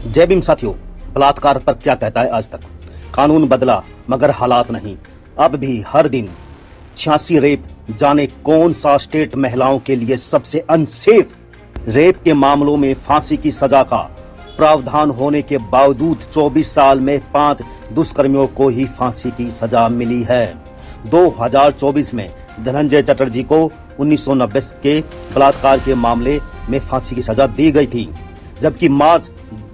जय भीम साथियों, बलात्कार पर क्या कहता है आज तक। कानून बदला मगर हालात नहीं। अब भी हर दिन 86 रेप, जाने कौन सा स्टेट महिलाओं के लिए सबसे अनसेफ। रेप के मामलों में फांसी की सजा का प्रावधान होने के बावजूद 24 साल में 5 दुष्कर्मियों को ही फांसी की सजा मिली है। 2024 में धनंजय चटर्जी को 1990 के बलात्कार के मामले में फांसी की सजा दी गई थी, जबकि मार्च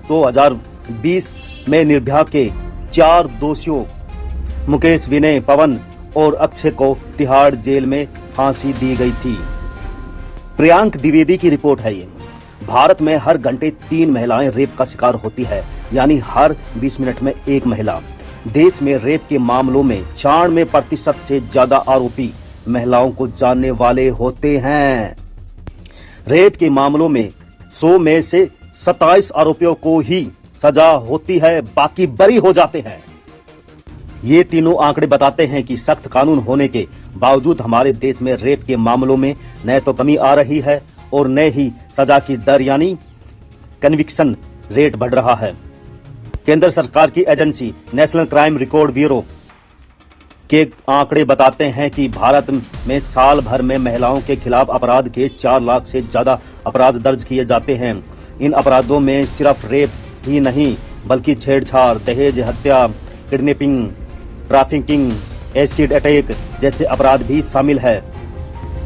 2020 में निर्भया के 4 दोषियों मुकेश, विनय, पवन और अक्षय को तिहाड़ जेल में फांसी दी गई थी। प्रियांक द्विवेदी की रिपोर्ट है ये। भारत में हर घंटे 3 महिलाएं रेप का शिकार होती है, यानी हर 20 मिनट में एक महिला। देश में रेप के मामलों में 96% से ज्यादा आरोपी महिलाओं को जानने वाले होते हैं। रेप के मामलों में 100 में से 27 आरोपियों को ही सजा होती है, बाकी बरी हो जाते हैं। ये तीनों आंकड़े बताते हैं कि सख्त कानून होने के बावजूद हमारे देश में रेप के मामलों में न तो कमी आ रही है और न ही सजा की दर यानी कन्विक्शन रेट बढ़ रहा है। केंद्र सरकार की agency national crime record bureau के आंकड़े बताते हैं कि भारत में साल भर में महिलाओं के खिलाफ अपराध के 4 लाख से ज्यादा अपराध दर्ज किए जाते हैं। इन अपराधों में सिर्फ रेप ही नहीं बल्कि छेड़छाड़, दहेज, हत्या, किडनैपिंग, ट्रैफिकिंग, एसिड अटैक जैसे अपराध भी शामिल है।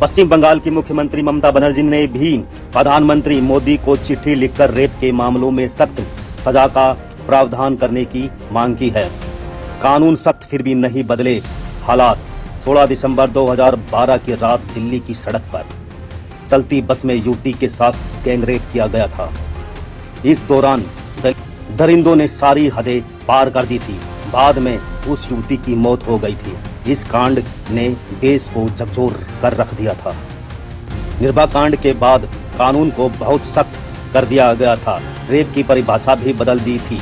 पश्चिम बंगाल की मुख्यमंत्री ममता बनर्जी ने भी प्रधानमंत्री मोदी को चिट्ठी लिखकर रेप के मामलों में सख्त सजा का प्रावधान करने की मांग की है। कानून सख्त फिर भी नहीं बदले हालात। 16 दिसंबर 2012 की रात दिल्ली की सड़क पर चलती बस में युवती के साथ गैंगरेप किया गया था। इस दौरान दरिंदों ने सारी हदें पार कर दी थी। बाद में उस युवती की मौत हो गई थी। इस कांड ने देश को झकझोर कर रख दिया था। निर्भया कांड के बाद कानून को बहुत सख्त कर दिया गया था। रेप की परिभाषा भी बदल दी थी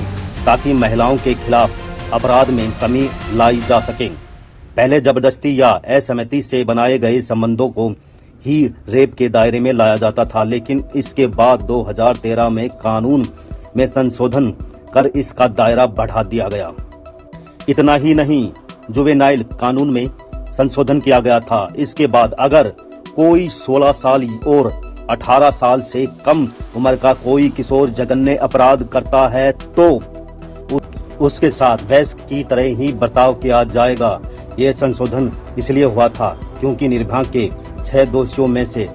ताकि महिलाओं के खिलाफ अपराध में कमी लाई जा सके। पहले जबरदस्ती या असहमति से बनाए गए संबंधों को ही रेप के दायरे में लाया जाता था, लेकिन इसके बाद 2013 में कानून में संशोधन कर इसका दायरा बढ़ा दिया गया। इतना ही नहीं, जुवेनाइल कानून में संशोधन किया गया था। इसके बाद अगर कोई 16 साल और 18 साल से कम उम्र का कोई किशोर जघन्य अपराध करता है तो उसके साथ वयस्क की तरह ही बर्ताव किया जाएगा। यह संशोधन इसलिए हुआ था क्योंकि निर्भया के 6 दोषियों में से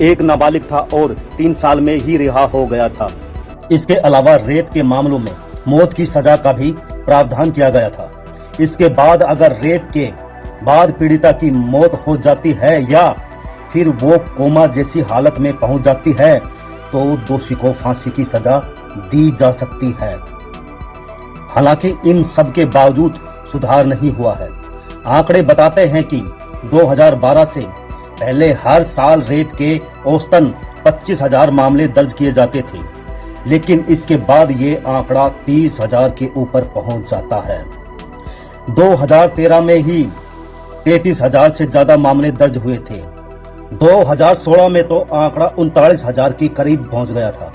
एक नाबालिग था और 3 साल में ही रिहा हो गया था। इसके अलावा रेप के मामलों में मौत की सजा का भी प्रावधान किया गया था। इसके बाद अगर रेप के बाद पीड़िता की मौत हो जाती है या फिर वो कोमा जैसी हालत में पहुंच जाती है तो दोषी को फांसी की सजा दी जा सकती है। हालांकि इन सब के बावजूद सुधार नहीं हुआ है। आंकड़े बताते हैं कि 2012 से पहले हर साल रेप के औसतन 25,000 मामले दर्ज किए जाते थे, लेकिन इसके बाद ये आंकड़ा 30,000 के ऊपर पहुंच जाता है। 2013 में ही 33,000 से ज्यादा मामले दर्ज हुए थे। 2016 में तो आंकड़ा 39,000 के करीब पहुंच गया था।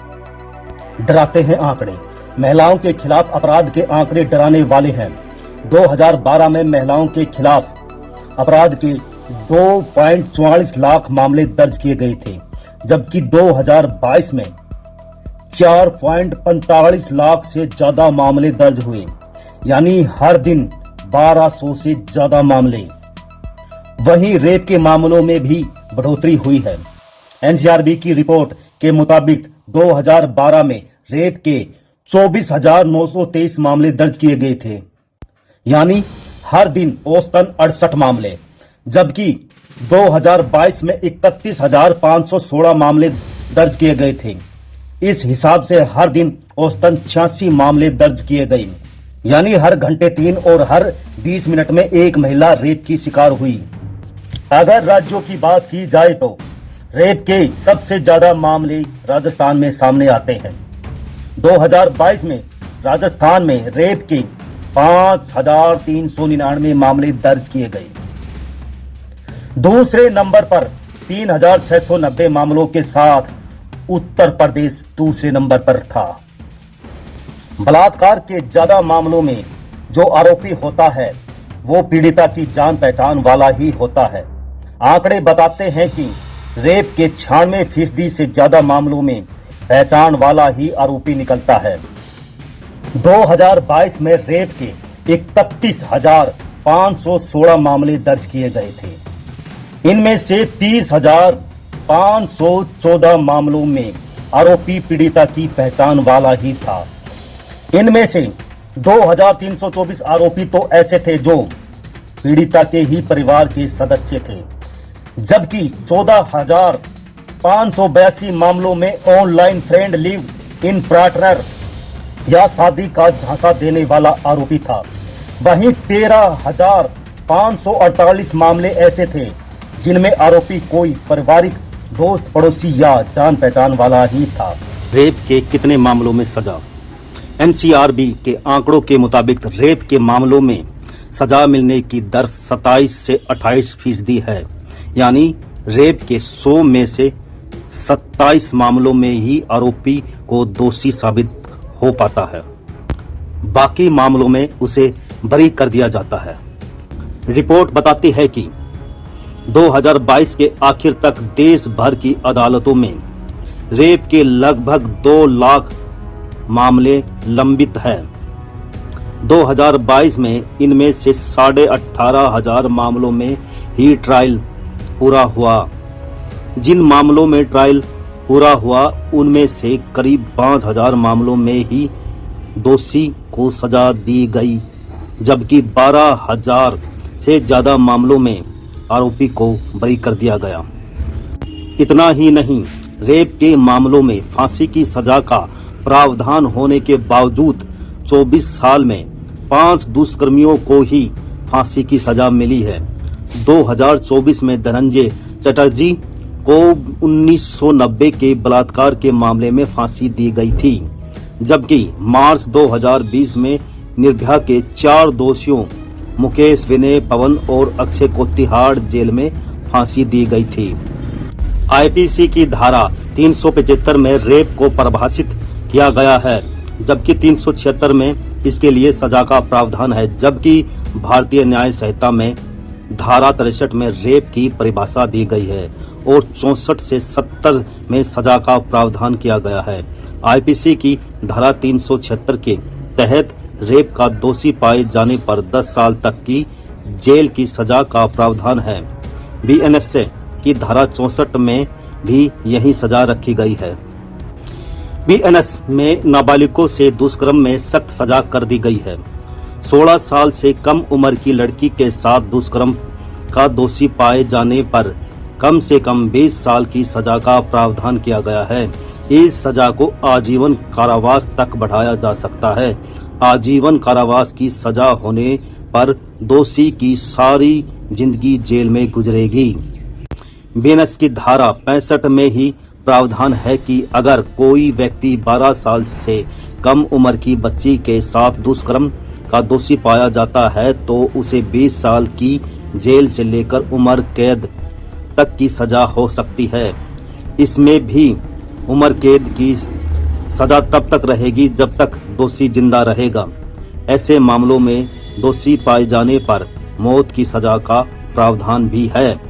डराते हैं आंकड़े। महिलाओं के खिलाफ अपराध के आंकड़े डराने वाले हैं। 2012 में महिलाओं के खिलाफ अपराध के 2.44 लाख मामले दर्ज किए गए थे, जबकि 2022 में 4.45 लाख से ज्यादा मामले दर्ज हुए, यानी हर दिन 1200 से ज्यादा मामले। वहीं रेप के मामलों में भी बढ़ोतरी हुई है। एनसीआरबी की रिपोर्ट के मुताबिक 2012 में रेप के 24,923 मामले दर्ज किए गए थे, यानी हर दिन औसतन 68 मामले, जबकि 2022 में 31,516 मामले दर्ज किए गए थे। इस हिसाब से हर दिन औसतन 86 मामले दर्ज किए गए, यानी हर घंटे 3 और हर 20 मिनट में एक महिला रेप की शिकार हुई। अगर राज्यों की बात की जाए तो रेप के सबसे ज्यादा मामले राजस्थान में सामने आते हैं। 2022 में राजस्थान में रेप के 5,399 मामले दर्ज किए गए। दूसरे नंबर पर 3,690 मामलों के साथ उत्तर प्रदेश दूसरे नंबर पर था। बलात्कार के ज्यादा मामलों में जो आरोपी होता है वो पीड़िता की जान पहचान वाला ही होता है। आंकड़े बताते हैं कि रेप के 96% से ज्यादा मामलों में पहचान वाला ही आरोपी निकलता है। 2022 में रेप के 31,516 मामले दर्ज किए गए थे। इनमें से 30,514 मामलों में आरोपी पीड़िता की पहचान वाला ही था। इनमें से 2,324 आरोपी तो ऐसे थे जो पीड़िता के ही परिवार के सदस्य थे, जबकि 14,582 मामलों में online friend live in partner या शादी का झांसा देने वाला आरोपी था। वहीं 13,548 मामले ऐसे थे जिनमें आरोपी कोई पारिवारिक दोस्त, पड़ोसी या जान पहचान वाला ही था। रेप के कितने मामलों में सजा? एनसीआरबी के आंकड़ों के मुताबिक रेप के मामलों में सजा मिलने की दर 27 से 28% है। यानी रेप के 100 में से 27 मामलों में ही आरोपी को दोषी साबित हो पाता है, बाकी मामलों में उसे बरी कर दिया जाता है। रिपोर्ट बताती है कि 2022 के आखिर तक देश भर की अदालतों में रेप के लगभग 2 लाख मामले लंबित है। 2022 में इनमें से 18,500 मामलों में ही ट्रायल पूरा हुआ। जिन मामलों में ट्रायल पूरा हुआ उनमें से करीब 5,000 मामलों में ही दोषी को सजा दी गई, जबकि 12,000 से ज्यादा मामलों में आरोपी को बरी कर दिया गया। इतना ही नहीं, रेप के मामलों में फांसी की सजा का प्रावधान होने के बावजूद 24 साल में 5 दुष्कर्मियों को ही फांसी की सजा मिली है। 2024 में धनंजय चटर्जी को 1990 के बलात्कार के मामले में फांसी दी गई थी, जबकि मार्च 2020 में निर्भया के 4 दोषियों मुकेश, विनय, पवन और अक्षय को तिहाड़ जेल में फांसी दी गई थी। आईपीसी की धारा 375 में रेप को परिभाषित किया गया है, जबकि 376 में इसके लिए सजा का प्रावधान है, जबकि भारतीय न्याय संहिता में धारा 63 में रेप की परिभाषा दी गई है और 64 से 70 में सजा का प्रावधान किया गया है। आईपीसी की धारा 376 के तहत रेप का दोषी पाए जाने पर 10 साल तक की जेल की सजा का प्रावधान है। बीएनएस की धारा 64 में भी यही सजा रखी गई है। बीएनएस में नाबालिगों से दुष्कर्म में सख्त सजा कर दी गई है। 16 साल से कम उम्र की लड़की के साथ दुष्कर्म का दोषी पाए जाने पर कम से कम 20 साल की सजा का प्रावधान किया गया है। इस सजा को आजीवन कारावास तक बढ़ाया जा सकता है। आजीवन कारावास की सजा होने पर दोषी की सारी जिंदगी जेल में गुजरेगी। बीएनएस की धारा 65 में ही प्रावधान है कि अगर कोई व्यक्ति 12 साल से कम उम्र की बच्ची के साथ दुष्कर्म का दोषी पाया जाता है तो उसे 20 साल की जेल से लेकर उम्र कैद तक की सजा हो सकती है। इसमें भी उम्र कैद की सजा तब तक रहेगी जब तक दोषी जिंदा रहेगा। ऐसे मामलों में दोषी पाए जाने पर मौत की सजा का प्रावधान भी है।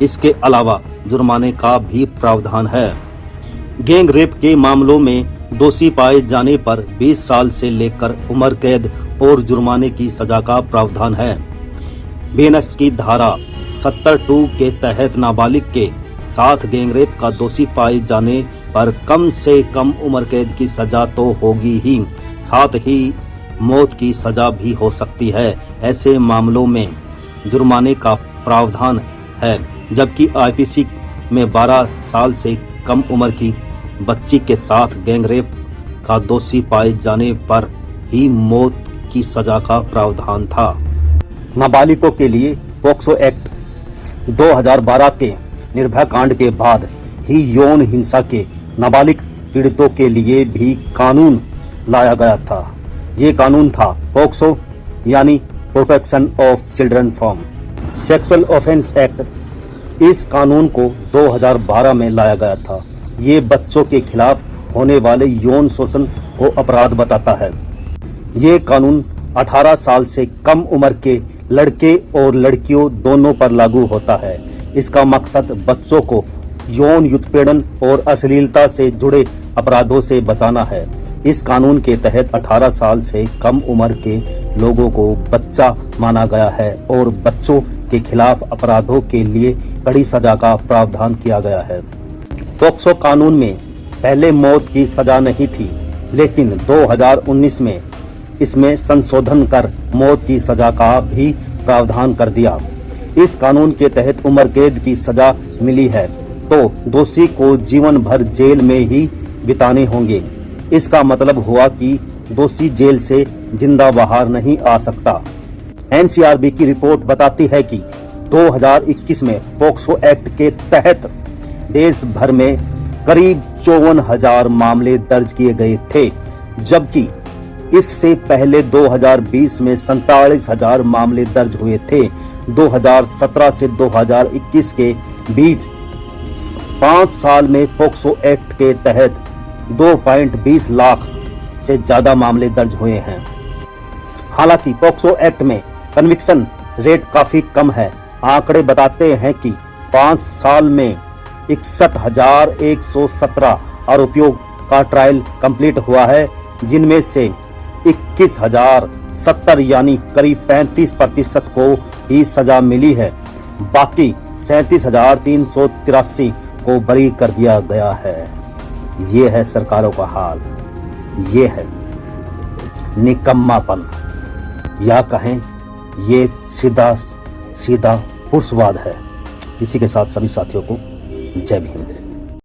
इसके अलावा जुर्माने का भी प्रावधान है। गैंग रेप के मामलों में दोषी पाए जाने पर 20 साल से लेकर उम्र कैद और जुर्माने की सजा का प्रावधान है। बीएनएस की धारा 72 के तहत नाबालिग के साथ गैंगरेप का दोषी पाए जाने पर कम से कम उम्र कैद की सजा तो होगी ही, साथ ही मौत की सजा भी हो सकती है। ऐसे मामलों में जुर्माने का प्रावधान है, जबकि आईपीसी में 12 साल से कम उम्र की बच्ची के साथ गैंगरेप का दोषी पाए जाने पर ही मौत की सजा का प्रावधान था। नाबालिगों के लिए पॉक्सो एक्ट 2012 के निर्भया कांड के बाद ही यौन हिंसा के नाबालिग पीड़ितों के लिए भी कानून लाया गया था। ये कानून था पॉक्सो यानी protection of children from sexual offence act. इस कानून को 2012 में लाया गया था। ये बच्चों के खिलाफ होने वाले यौन शोषण को अपराध बताता है। ये कानून 18 साल से कम उम्र के लड़के और लड़कियों दोनों पर लागू होता है। इसका मकसद बच्चों को यौन उत्पीड़न और अश्लीलता से जुड़े अपराधों से बचाना है। इस कानून के तहत 18 साल से कम उम्र के लोगों को बच्चा माना गया है और बच्चों के खिलाफ अपराधों के लिए कड़ी सजा का प्रावधान किया गया है। पोक्सो कानून में पहले मौत की सजा नहीं थी, लेकिन 2019 में इसमें संशोधन कर मौत की सजा का भी प्रावधान कर दिया। इस कानून के तहत उम्र कैद की सजा मिली है तो दोषी को जीवन भर जेल में ही बिताने होंगे। इसका मतलब हुआ कि दोषी जेल से जिंदा बाहर नहीं आ सकता। एनसीआरबी की रिपोर्ट बताती है कि 2021 में पोक्सो एक्ट के तहत देश भर में करीब 54,000 मामले दर्ज किए गए थे, जबकि इससे पहले 2020 में 47,000 मामले दर्ज हुए थे। 2017 से 2021 के बीच 5 साल में पोक्सो एक्ट के तहत 2.20 लाख से ज्यादा मामले दर्ज हुए हैं। हालांकि पोक्सो एक्ट में कन्विक्शन रेट काफी कम है। आंकड़े बताते हैं कि 5 साल में 61,117 आरोपियों का ट्रायल कंप्लीट हुआ है, जिनमें से 21,070 यानी करीब 35% को ही सजा मिली है। बाकी 37,383 को बरी कर दिया गया है। ये है सरकारों का हाल, ये है निकम्मापन, या कहें ये सीधा पुरुषवाद है। इसी के साथ सभी साथियों को जय भीम।